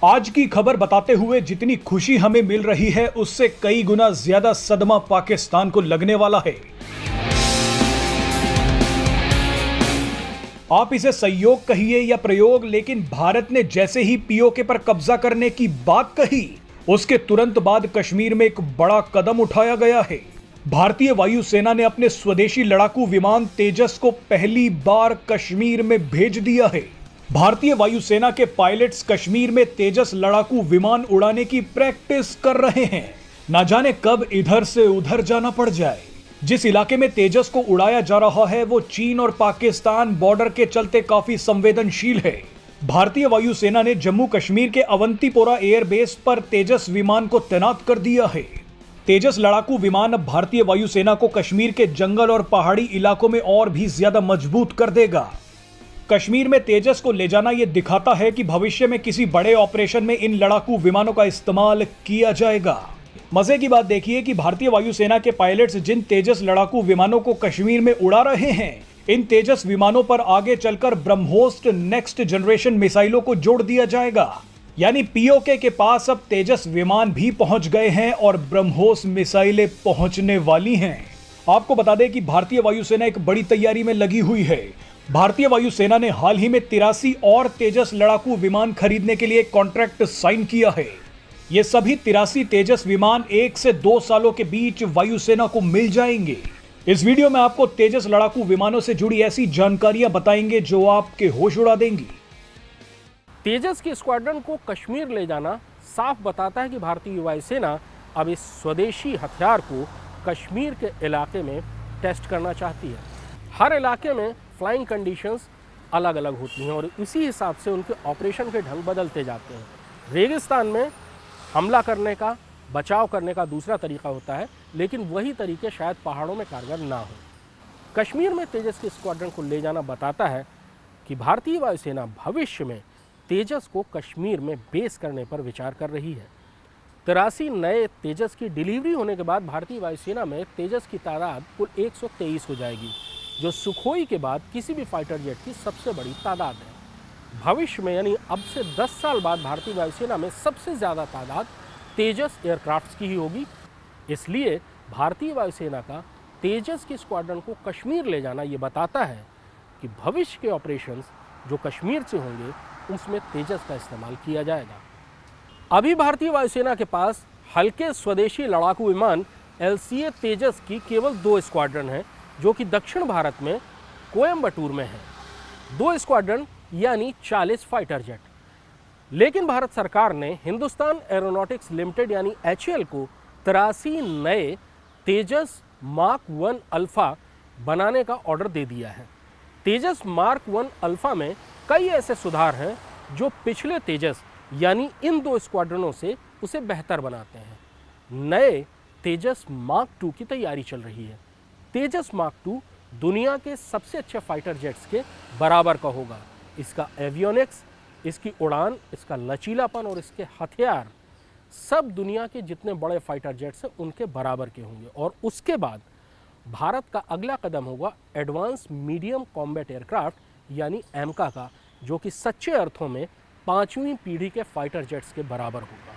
आज की खबर बताते हुए जितनी खुशी हमें मिल रही है उससे कई गुना ज्यादा सदमा पाकिस्तान को लगने वाला है। आप इसे संयोग कहिए या प्रयोग, लेकिन भारत ने जैसे ही पीओके पर कब्जा करने की बात कही उसके तुरंत बाद कश्मीर में एक बड़ा कदम उठाया गया है। भारतीय वायुसेना ने अपने स्वदेशी लड़ाकू विमान तेजस को पहली बार कश्मीर में भेज दिया है। भारतीय वायुसेना के पायलट्स कश्मीर में तेजस लड़ाकू विमान उड़ाने की प्रैक्टिस कर रहे हैं। ना जाने कब इधर से उधर जाना पड़ जाए। जिस इलाके में तेजस को उड़ाया जा रहा है वो चीन और पाकिस्तान बॉर्डर के चलते काफी संवेदनशील है। भारतीय वायुसेना ने जम्मू कश्मीर के अवंतीपोरा एयरबेस पर तेजस विमान को तैनात कर दिया है। तेजस लड़ाकू विमान अब भारतीय वायुसेना को कश्मीर के जंगल और पहाड़ी इलाकों में और भी ज्यादा मजबूत कर देगा। कश्मीर में तेजस को ले जाना यह दिखाता है कि भविष्य में किसी बड़े ऑपरेशन में इन लड़ाकू विमानों का इस्तेमाल किया जाएगा। मजे की बात देखिए कि भारतीय वायुसेना के पायलट्स जिन तेजस लड़ाकू विमानों को कश्मीर में उड़ा रहे हैं, इन तेजस विमानों पर आगे चलकर ब्रह्मोस नेक्स्ट जनरेशन मिसाइलों को जोड़ दिया जाएगा। यानी पीओके के पास अब तेजस विमान भी पहुंच गए हैं और ब्रह्मोस मिसाइलें पहुंचने वाली हैं। आपको बता दें कि भारतीय वायुसेना एक बड़ी तैयारी में लगी हुई है। भारतीय वायुसेना ने हाल ही में 83 और तेजस लड़ाकू विमान खरीदने के लिए कॉन्ट्रैक्ट साइन किया है। ये सभी 83 तेजस विमान 1 से 2 सालों के बीच वायुसेना को मिल जाएंगे। इस वीडियो में आपको तेजस लड़ाकू विमानों से जुड़ी ऐसी जानकारियां बताएंगे जो आपके होश उड़ा देंगी। तेजस की स्क्वाड्रन को कश्मीर ले जाना साफ बताता है कि भारतीय वायुसेना अब इस स्वदेशी हथियार को कश्मीर के इलाके में टेस्ट करना चाहती है। हर इलाके में फ्लाइंग कंडीशंस अलग अलग होती हैं और इसी हिसाब से उनके ऑपरेशन के ढंग बदलते जाते हैं। रेगिस्तान में हमला करने का, बचाव करने का दूसरा तरीका होता है, लेकिन वही तरीके शायद पहाड़ों में कारगर ना हो। कश्मीर में तेजस की स्क्वाड्रन को ले जाना बताता है कि भारतीय वायुसेना भविष्य में तेजस को कश्मीर में बेस करने पर विचार कर रही है। 83 नए तेजस की डिलीवरी होने के बाद भारतीय वायुसेना में तेजस की तादाद कुल 123 हो जाएगी, जो सुखोई के बाद किसी भी फाइटर जेट की सबसे बड़ी तादाद है। भविष्य में यानी अब से 10 साल बाद भारतीय वायुसेना में सबसे ज़्यादा तादाद तेजस एयरक्राफ्ट्स की ही होगी। इसलिए भारतीय वायुसेना का तेजस की स्क्वाड्रन को कश्मीर ले जाना ये बताता है कि भविष्य के ऑपरेशंस जो कश्मीर से होंगे उसमें तेजस का इस्तेमाल किया जाएगा। अभी भारतीय वायुसेना के पास हल्के स्वदेशी लड़ाकू विमान LCA तेजस की केवल 2 स्क्वाड्रन हैं, जो कि दक्षिण भारत में कोयम्बटूर में है। 2 स्क्वाड्रन यानी 40 फाइटर जेट। लेकिन भारत सरकार ने हिंदुस्तान एरोनॉटिक्स लिमिटेड यानी HAL को 83 नए तेजस मार्क 1 अल्फा बनाने का ऑर्डर दे दिया है। तेजस मार्क 1 अल्फा में कई ऐसे सुधार हैं जो पिछले तेजस यानी इन 2 स्क्वाड्रनों से उसे बेहतर बनाते हैं। नए तेजस मार्क 2 की तैयारी चल रही है। तेजस मार्क 2 दुनिया के सबसे अच्छे फाइटर जेट्स के बराबर का होगा। इसका एवियोनिक्स, इसकी उड़ान, इसका लचीलापन और इसके हथियार सब दुनिया के जितने बड़े फाइटर जेट्स हैं उनके बराबर के होंगे। और उसके बाद भारत का अगला कदम होगा एडवांस मीडियम कॉम्बैट एयरक्राफ्ट यानी AMCA का, जो कि सच्चे अर्थों में 5वीं पीढ़ी के फाइटर जेट्स के बराबर होगा।